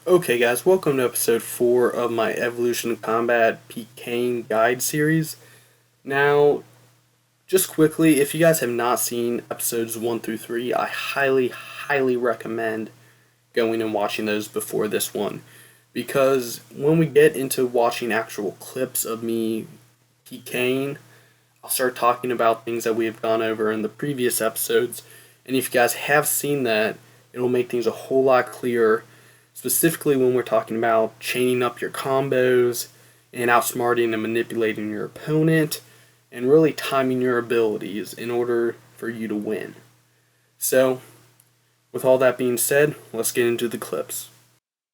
Okay guys, welcome to episode 4 of my Evolution of Combat pking guide series. Now, just quickly, if you guys have not seen episodes 1 through 3, I highly recommend going and watching those before this one. Because when we get into watching actual clips of me pking, I'll start talking about things that we have gone over in the previous episodes. And if you guys have seen that, it'll make things a whole lot clearer. Specifically when we're talking about chaining up your combos and outsmarting and manipulating your opponent and really timing your abilities in order for you to win. So, with all that being said, let's get into the clips.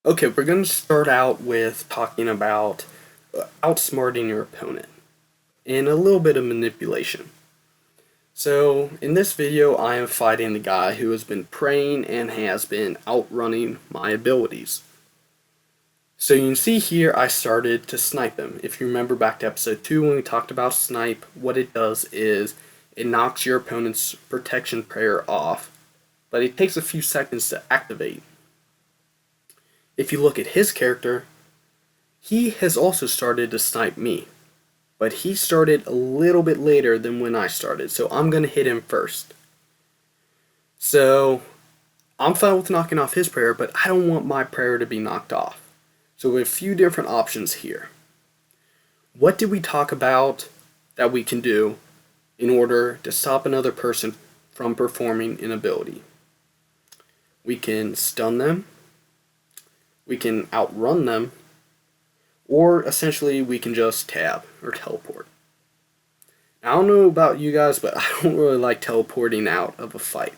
Okay, we're going to start out with talking about outsmarting your opponent and a little bit of manipulation. So, in this video, I am fighting the guy who has been praying and has been outrunning my abilities. So you can see here I started to snipe him. If you remember back to episode 2 when we talked about snipe, what it does is it knocks your opponent's protection prayer off, but it takes a few seconds to activate. If you look at his character, he has also started to snipe me. But he started a little bit later than when I started, so I'm going to hit him first. So, I'm fine with knocking off his prayer, but I don't want my prayer to be knocked off. So we have a few different options here. What did we talk about that we can do in order to stop another person from performing an ability? We can stun them, we can outrun them, or essentially we can just tab or teleport. Now, I don't know about you guys, but I don't really like teleporting out of a fight.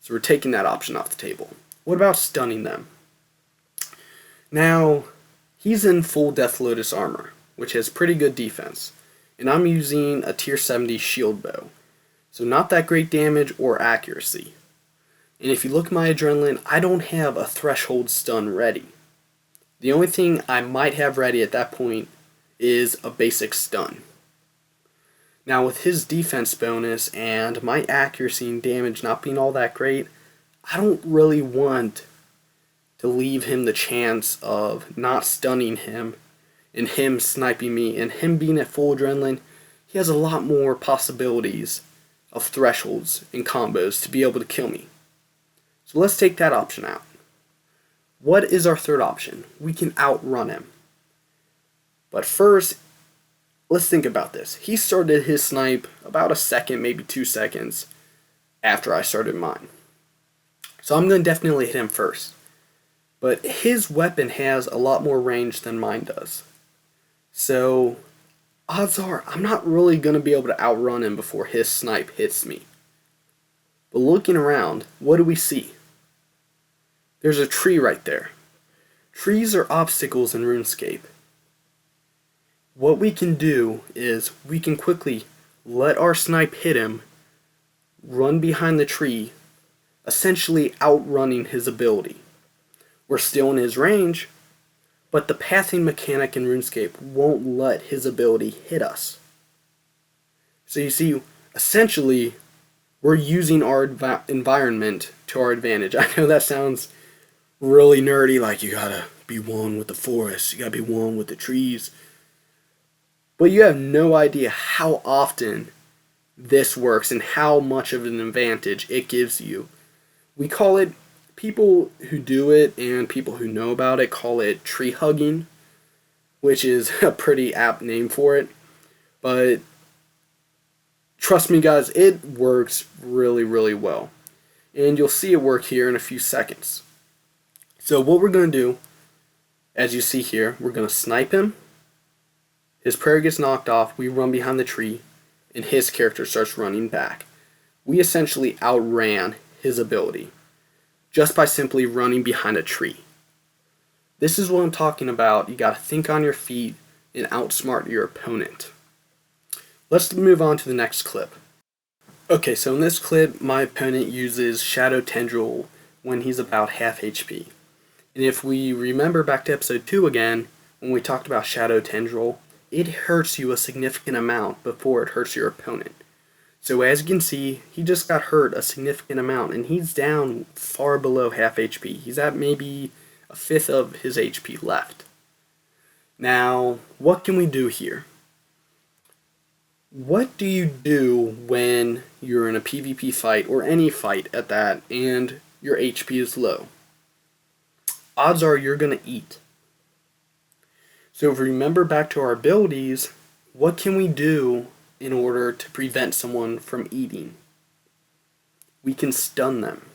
So we're taking that option off the table. What about stunning them? Now, he's in full Death Lotus armor, which has pretty good defense. And I'm using a tier 70 shield bow. So not that great damage or accuracy. And if you look at my adrenaline, I don't have a threshold stun ready. The only thing I might have ready at that point is a basic stun. Now with his defense bonus and my accuracy and damage not being all that great, I don't really want to leave him the chance of not stunning him and him sniping me, and him being at full adrenaline, he has a lot more possibilities of thresholds and combos to be able to kill me. So let's take that option out. What is our third option? We can outrun him. But first, let's think about this. He started his snipe about a second, maybe 2 seconds after I started mine. So I'm going to definitely hit him first. But his weapon has a lot more range than mine does. So odds are I'm not really going to be able to outrun him before his snipe hits me. But looking around, what do we see? There's a tree right there. Trees are obstacles in RuneScape. What we can do is we can quickly let our snipe hit him, run behind the tree, essentially outrunning his ability. We're still in his range, but the pathing mechanic in RuneScape won't let his ability hit us. So you see, essentially, we're using our environment to our advantage. I know that sounds really nerdy, like you gotta be one with the forest, you gotta be one with the trees. But you have no idea how often this works and how much of an advantage it gives you. We call it, people who do it and people who know about it call it tree hugging, which is a pretty apt name for it. But trust me guys, it works really well. And you'll see it work here in a few seconds. So what we're going to do, as you see here, we're going to snipe him. His prayer gets knocked off, we run behind the tree, and his character starts running back. We essentially outran his ability just by simply running behind a tree. This is what I'm talking about. You got to think on your feet and outsmart your opponent. Let's move on to the next clip. Okay, so in this clip, my opponent uses Shadow Tendril when he's about half HP. And if we remember back to episode 2 again, when we talked about Shadow Tendril, it hurts you a significant amount before it hurts your opponent. So as you can see, he just got hurt a significant amount, and he's down far below half HP. He's at maybe a fifth of his HP left. Now, what can we do here? What do you do when you're in a PvP fight, or any fight at that, and your HP is low? Odds are you're going to eat. So if we remember back to our abilities, what can we do in order to prevent someone from eating? We can stun them.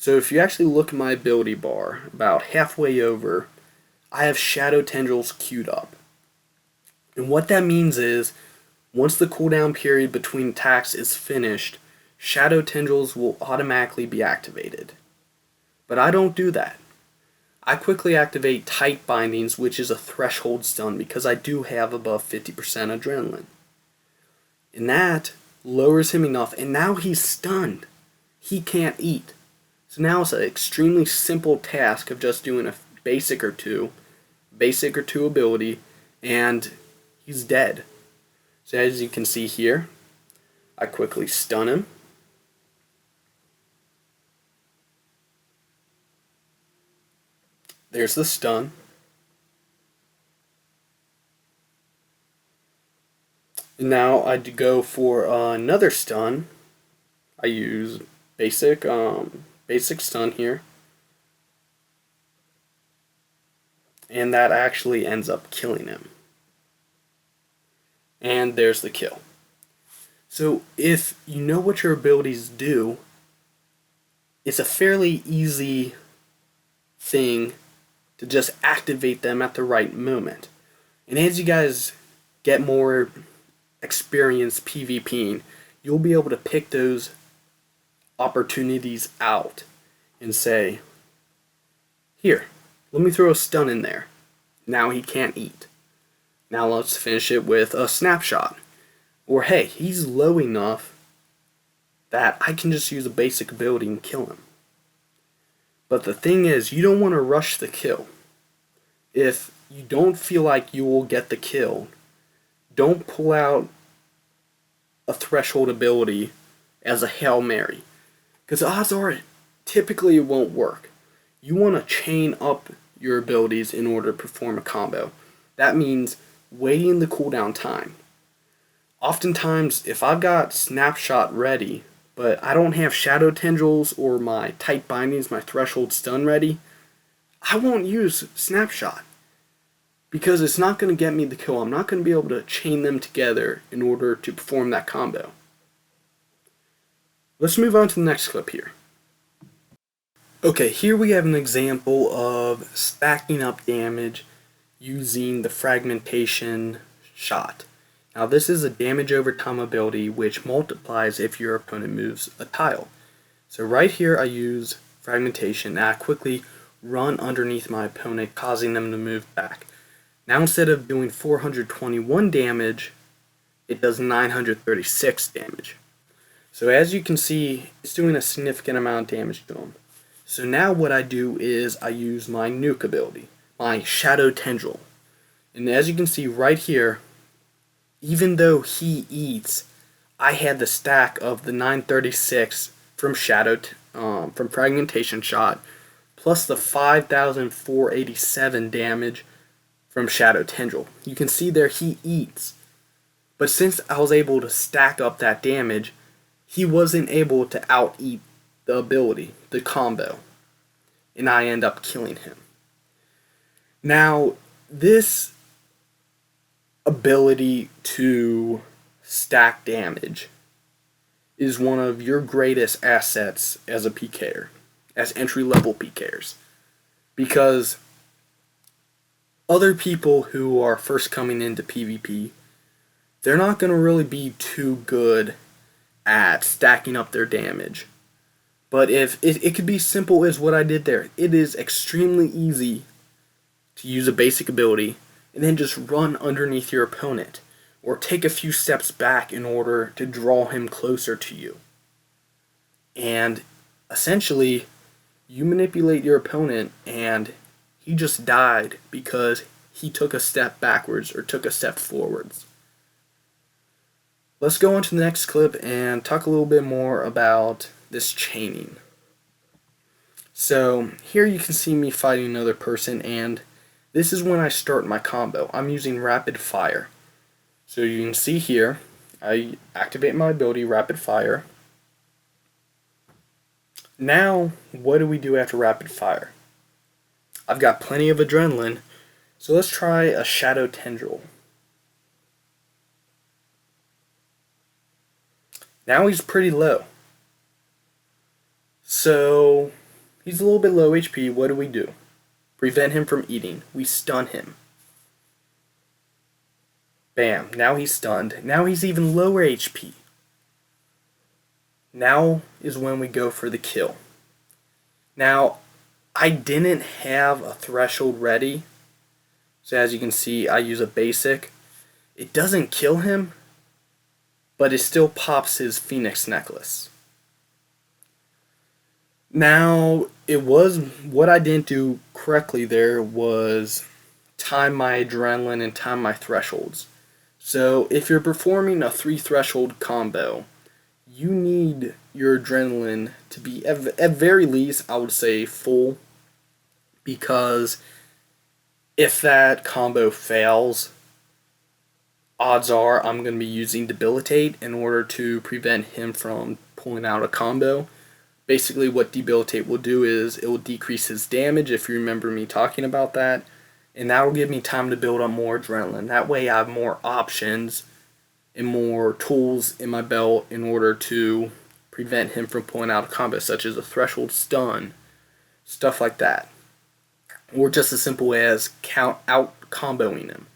So if you actually look at my ability bar, about halfway over, I have Shadow Tendrils queued up. And what that means is, once the cooldown period between attacks is finished, Shadow Tendrils will automatically be activated. But I don't do that. I quickly activate Tight Bindings, which is a threshold stun, because I do have above 50% adrenaline. And that lowers him enough, and now he's stunned. He can't eat. So now it's an extremely simple task of just doing a basic or two ability, and he's dead. So as you can see here, I quickly stun him. There's the stun. And now I go for another stun. I use basic stun here. And that actually ends up killing him. And there's the kill. So if you know what your abilities do, it's a fairly easy thing to just activate them at the right moment. And as you guys get more experience PvPing, you'll be able to pick those opportunities out and say, here, let me throw a stun in there. Now he can't eat. Now let's finish it with a snapshot. Or hey, he's low enough that I can just use a basic ability and kill him. But the thing is, you don't want to rush the kill. If you don't feel like you will get the kill, don't pull out a threshold ability as a Hail Mary. Because odds are, typically it won't work. You want to chain up your abilities in order to perform a combo. That means waiting the cooldown time. Oftentimes, if I've got Snapshot ready, but I don't have Shadow Tendrils or my Tight Bindings, my Threshold Stun ready, I won't use Snapshot. Because it's not going to get me the kill. I'm not going to be able to chain them together in order to perform that combo. Let's move on to the next clip here. Okay, here we have an example of stacking up damage using the fragmentation shot. Now this is a damage over time ability which multiplies if your opponent moves a tile. So right here I use fragmentation and I quickly run underneath my opponent, causing them to move back. Now instead of doing 421 damage, it does 936 damage. So as you can see, it's doing a significant amount of damage to him. So now what I do is I use my nuke ability, my Shadow Tendril. And as you can see right here, even though he eats, I had the stack of the 936 from from fragmentation shot, plus the 5,487 damage from Shadow Tendril. You can see there he eats. But since I was able to stack up that damage, he wasn't able to out-eat the ability, the combo. And I end up killing him. Now, this ability to stack damage is one of your greatest assets as a PKer, as entry-level PKers. Because other people who are first coming into PvP, they're not going to really be too good at stacking up their damage. But if it could be simple as what I did there. It is extremely easy to use a basic ability and then just run underneath your opponent, or take a few steps back in order to draw him closer to you. And essentially, you manipulate your opponent and he just died because he took a step backwards or took a step forwards. Let's go on to the next clip and talk a little bit more about this chaining. So here you can see me fighting another person, and this is when I start my combo. I'm using rapid fire. So you can see here, I activate my ability rapid fire. Now, what do we do after rapid fire? I've got plenty of adrenaline, so let's try a shadow tendril. Now he's pretty low. So he's a little bit low HP. What do? Prevent him from eating. We stun him. Bam. Now he's stunned. Now he's even lower HP. Now is when we go for the kill. Now, I didn't have a threshold ready. So as you can see, I use a basic. It doesn't kill him, but it still pops his Phoenix necklace. Now, what I didn't do correctly there was time my adrenaline and time my thresholds. So if you're performing a 3 threshold combo, you need your adrenaline to be, at very least, I would say full, because if that combo fails, odds are I'm going to be using Debilitate in order to prevent him from pulling out a combo. Basically what Debilitate will do is it will decrease his damage, if you remember me talking about that, and that will give me time to build up more adrenaline. That way I have more options and more tools in my belt in order to prevent him from pulling out a combo, such as a threshold stun, stuff like that. Or just as simple as count out comboing him,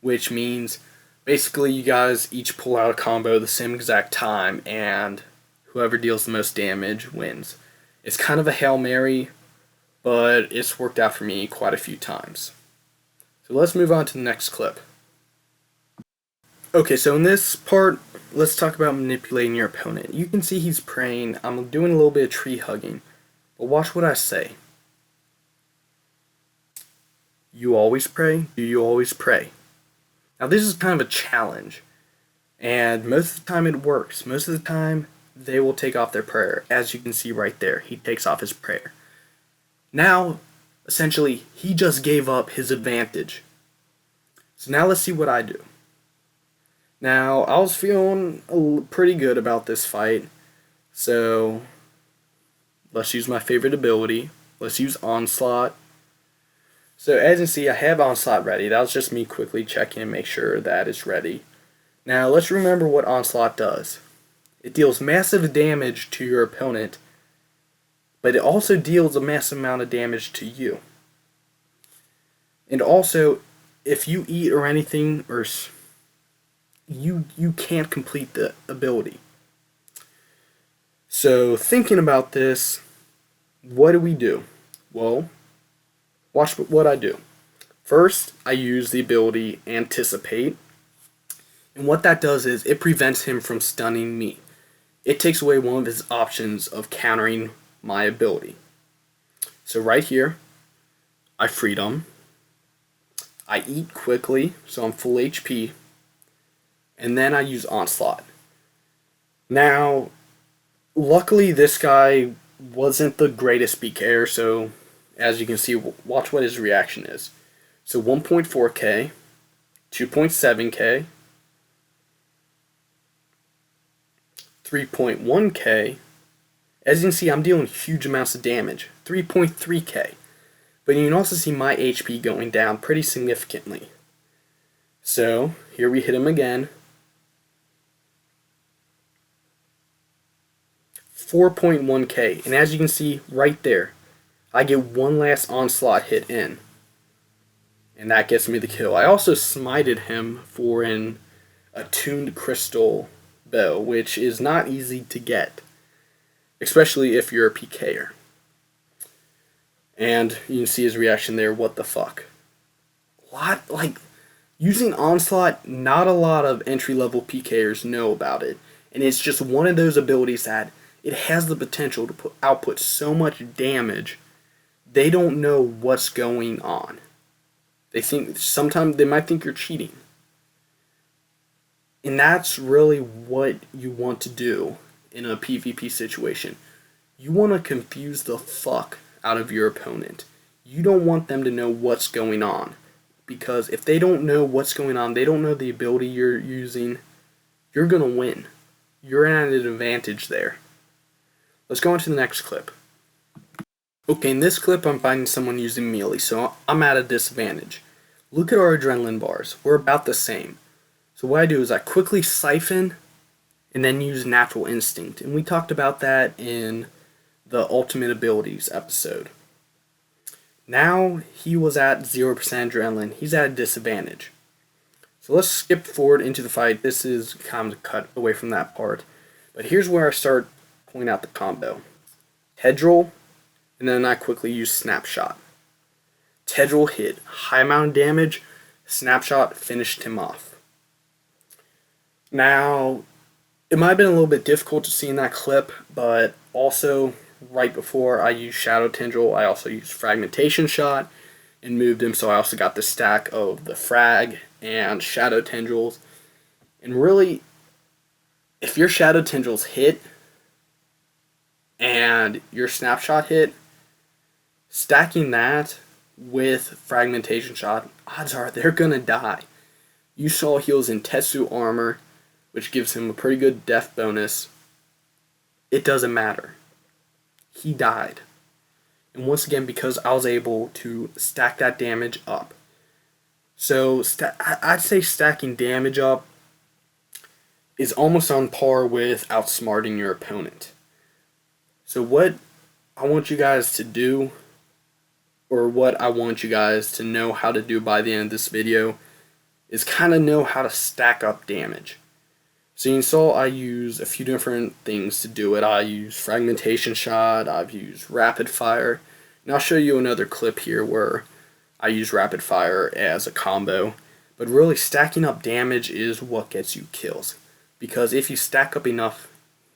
which means basically you guys each pull out a combo the same exact time, and whoever deals the most damage wins. It's kind of a Hail Mary, but it's worked out for me quite a few times. So let's move on to the next clip. Okay, so in this part, let's talk about manipulating your opponent. You can see he's praying. I'm doing a little bit of tree hugging. But watch what I say. You always pray? Do you always pray? Now this is kind of a challenge. And most of the time it works. Most of the time they will take off their prayer. As you can see right there, he takes off his prayer. Now, essentially, he just gave up his advantage. So now let's see what I do. Now, I was feeling pretty good about this fight, so let's use my favorite ability. Let's use Onslaught. So as you can see, I have Onslaught ready. That was just me quickly checking and make sure that it's ready. Now, let's remember what Onslaught does. It deals massive damage to your opponent, but it also deals a massive amount of damage to you. And also, if you eat or anything, or you can't complete the ability. So thinking about this, what do? Well, watch what I do. First, I use the ability Anticipate, and what that does is it prevents him from stunning me. It takes away one of his options of countering my ability. So right here, I Freedom. I eat quickly, so I'm full HP. And then I use Onslaught. Now, luckily this guy wasn't the greatest PKer, so as you can see, watch what his reaction is. So 1.4k, 2.7k, 3.1k. As you can see, I'm dealing huge amounts of damage. 3.3k. But you can also see my HP going down pretty significantly. So, here we hit him again. 4.1k, and as you can see right there, I get one last Onslaught hit in, and that gets me the kill. I also smited him for an attuned crystal bow, which is not easy to get, especially if you're a PKer. And you can see his reaction there. What the fuck? Using Onslaught, not a lot of entry-level PKers know about it, and it's just one of those abilities that it has the potential to output so much damage, they don't know what's going on. Sometimes they might think you're cheating. And that's really what you want to do in a PvP situation. You want to confuse the fuck out of your opponent. You don't want them to know what's going on, because if they don't know what's going on, they don't know the ability you're using, you're going to win. You're at an advantage there. Let's go on to the next clip. Okay, in this clip I'm fighting someone using melee, so I'm at a disadvantage. Look at our adrenaline bars. We're about the same. So what I do is I quickly siphon and then use natural instinct. And we talked about that in the ultimate abilities episode. Now he was at 0% adrenaline. He's at a disadvantage. So let's skip forward into the fight. This is kind of cut away from that part. But here's where I start pulling out the combo. Tedral, and then I quickly use Snapshot. Tedral hit high amount of damage. Snapshot finished him off. Now, it might have been a little bit difficult to see in that clip, but also right before I used Shadow Tendril, I also used Fragmentation Shot and moved him, so I also got the stack of the Frag and Shadow Tendrils. And really, if your Shadow Tendrils hit and your Snapshot hit, stacking that with Fragmentation Shot, odds are they're gonna die. You saw he was in Tetsu armor, which gives him a pretty good death bonus. It doesn't matter. He died. And once again, because I was able to stack that damage up. So I'd say stacking damage up is almost on par with outsmarting your opponent. So what I want you guys to do, or what I want you guys to know how to do by the end of this video, is kind of know how to stack up damage. So you saw I use a few different things to do it. I use Fragmentation Shot, I've used Rapid Fire, and I'll show you another clip here where I use Rapid Fire as a combo. But really, stacking up damage is what gets you kills, because if you stack up enough,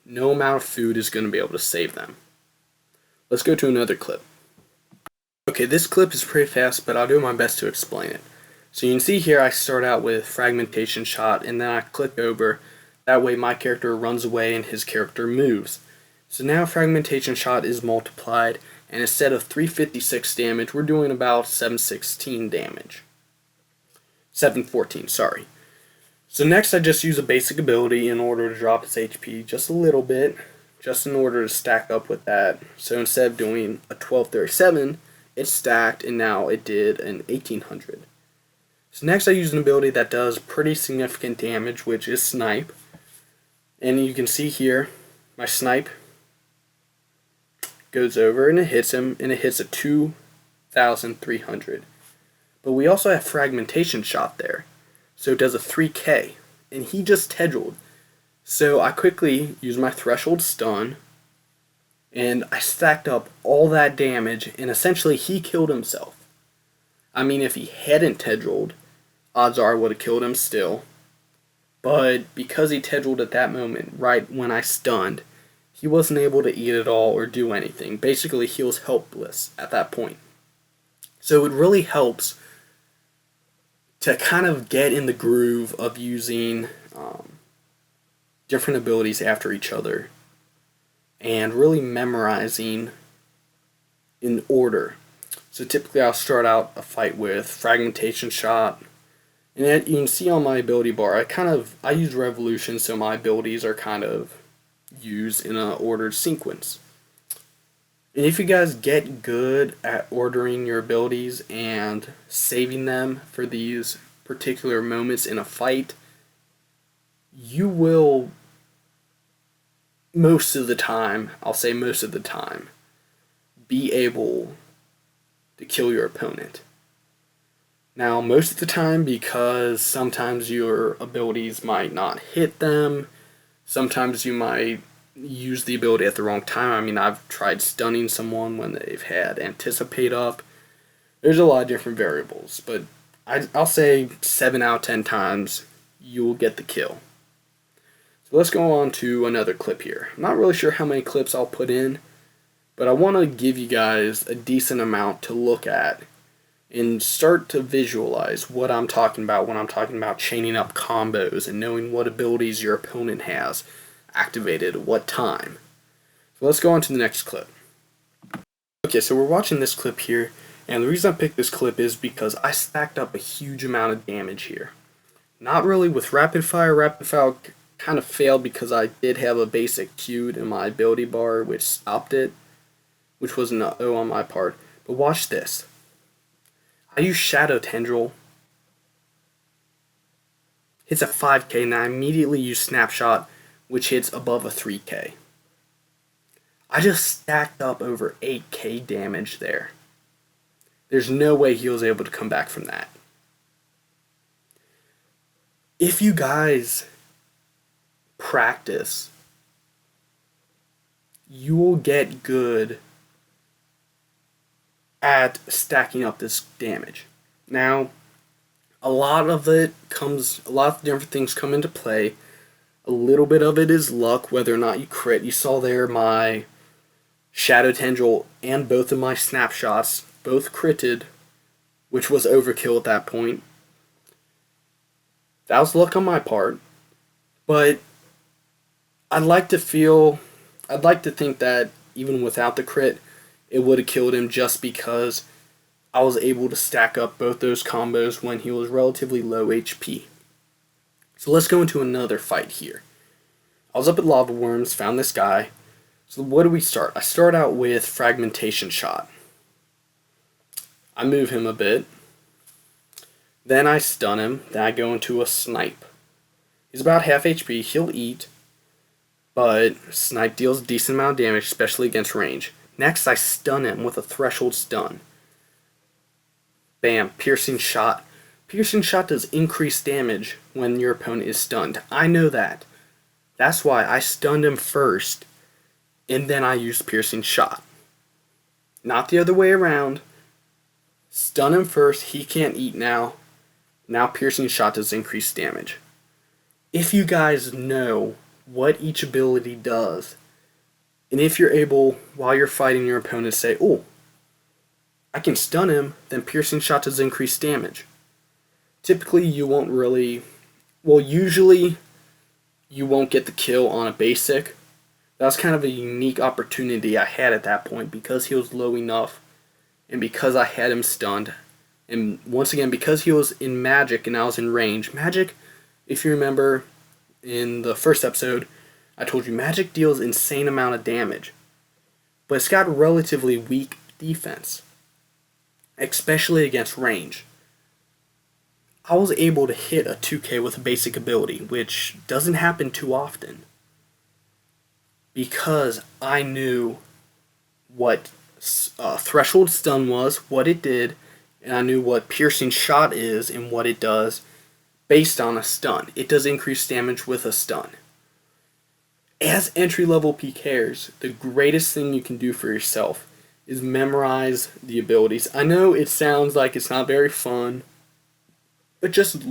no amount of food is going to be able to save them. Let's go to another clip. Okay, this clip is pretty fast, but I'll do my best to explain it. So you can see here I start out with Fragmentation Shot, and then I click over. That way my character runs away and his character moves. So now Fragmentation Shot is multiplied, and instead of 356 damage, we're doing about 716 damage. 714, sorry. So next I just use a basic ability in order to drop his HP just a little bit, just in order to stack up with that. So instead of doing a 1237, it stacked, and now it did an 1800. So next I use an ability that does pretty significant damage, which is Snipe. And you can see here, my Snipe goes over and it hits him, and it hits a 2,300. But we also have Fragmentation Shot there, so it does a 3k, and he just Tedrilled. So I quickly use my Threshold Stun, and I stacked up all that damage, and essentially he killed himself. I mean, if he hadn't Tedrilled, odds are I would have killed him still. But because he Tedrilled at that moment, right when I stunned, he wasn't able to eat at all or do anything. Basically, he was helpless at that point. So it really helps to kind of get in the groove of using different abilities after each other and really memorizing in order. So typically I'll start out a fight with Fragmentation Shot. And you can see on my ability bar, I use Revolution, so my abilities are kind of used in an ordered sequence. And if you guys get good at ordering your abilities and saving them for these particular moments in a fight, you will, most of the time, I'll say most of the time, be able to kill your opponent. Now, most of the time, because sometimes your abilities might not hit them, sometimes you might use the ability at the wrong time. I mean, I've tried stunning someone when they've had Anticipate up. There's a lot of different variables, but I'll say 7 out of 10 times you will get the kill. So let's go on to another clip here. I'm not really sure how many clips I'll put in, but I want to give you guys a decent amount to look at and start to visualize what I'm talking about when I'm talking about chaining up combos and knowing what abilities your opponent has activated at what time. So let's go on to the next clip. Okay, so we're watching this clip here, and the reason I picked this clip is because I stacked up a huge amount of damage here. Not really with rapid fire. Rapid fire kind of failed because I did have a basic queued in my ability bar which stopped it, which was an O on my part. But watch this. I use Shadow Tendril. Hits a 5k, and I immediately use Snapshot, which hits above a 3k. I just stacked up over 8k damage there. There's no way he was able to come back from that. If you guys practice, you will get good at stacking up this damage. Now, a lot of different things come into play. A little bit of it is luck, whether or not you crit. You saw there my Shadow Tendril and both of my snapshots both critted, which was overkill at that point. That was luck on my part, but I'd like to think that even without the crit, it would have killed him just because I was able to stack up both those combos when he was relatively low HP. So let's go into another fight here. I was up at Lava Worms, found this guy. So what do we start? I start out with Fragmentation Shot. I move him a bit. Then I stun him. Then I go into a Snipe. He's about half HP. He'll eat. But Snipe deals a decent amount of damage, especially against range. Next, I stun him with a Threshold Stun. Bam. Piercing Shot. Piercing Shot does increased damage when your opponent is stunned. I know that. That's why I stunned him first, and then I used Piercing Shot. Not the other way around. Stun him first. He can't eat now. Now Piercing Shot does increased damage. If you guys know what each ability does, and if you're able, while you're fighting your opponent, say, oh, I can stun him, then Piercing Shot does increased damage. Typically, you won't really, usually you won't get the kill on a basic. That was kind of a unique opportunity I had at that point because he was low enough and because I had him stunned. And once again, because he was in magic and I was in range. Magic, if you remember in the first episode, I told you magic deals insane amount of damage. But it's got relatively weak defense, especially against range. I was able to hit a 2k with a basic ability, which doesn't happen too often. Because I knew what Threshold Stun was, what it did, and I knew what Piercing Shot is and what it does based on a stun. It does increase damage with a stun. As entry-level PKers, the greatest thing you can do for yourself is memorize the abilities. I know it sounds like it's not very fun, but just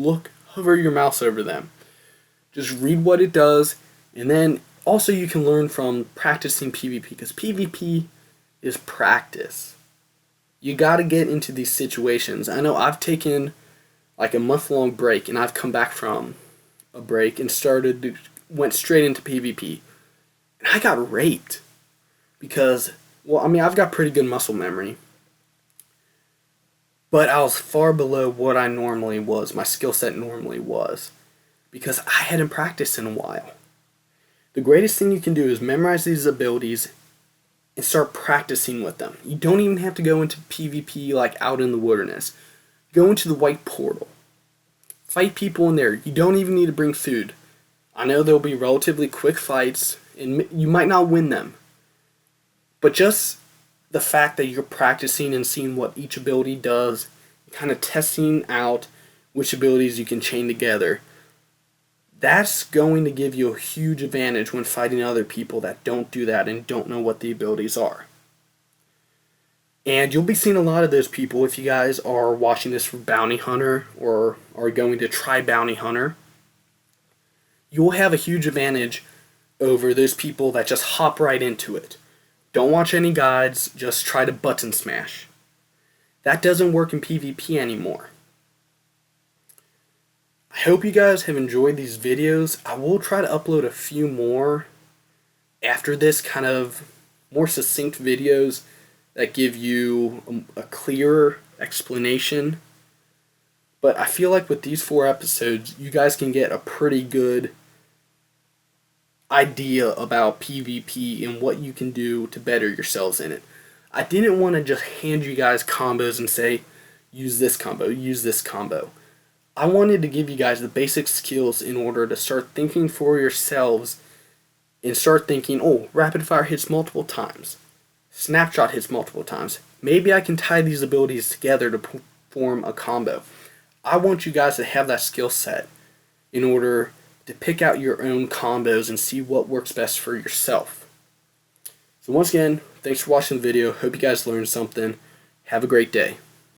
hover your mouse over them. Just read what it does, and then also you can learn from practicing PvP, because PvP is practice. You gotta get into these situations. I know I've taken like a month-long break, and I've come back from a break and went straight into PvP. And I got raped because, I've got pretty good muscle memory. But I was far below what I normally was, my skill set normally was, because I hadn't practiced in a while. The greatest thing you can do is memorize these abilities and start practicing with them. You don't even have to go into PvP like out in the wilderness. Go into the white portal. Fight people in there. You don't even need to bring food. I know there'll be relatively quick fights, and you might not win them. But just the fact that you're practicing and seeing what each ability does, kind of testing out which abilities you can chain together, that's going to give you a huge advantage when fighting other people that don't do that and don't know what the abilities are. And you'll be seeing a lot of those people if you guys are watching this for Bounty Hunter or are going to try Bounty Hunter. You'll have a huge advantage over those people that just hop right into it. Don't watch any guides, just try to button smash. That doesn't work in PvP anymore. I hope you guys have enjoyed these videos. I will try to upload a few more after this, kind of more succinct videos that give you a clearer explanation. But I feel like with these 4 episodes, you guys can get a pretty good idea about PvP and what you can do to better yourselves in it. I didn't want to just hand you guys combos and say, use this combo, use this combo. I wanted to give you guys the basic skills in order to start thinking for yourselves and start thinking, oh, rapid fire hits multiple times. Snapshot hits multiple times. Maybe I can tie these abilities together to form a combo. I want you guys to have that skill set in order to pick out your own combos and see what works best for yourself. So once again, thanks for watching the video. Hope you guys learned something. Have a great day.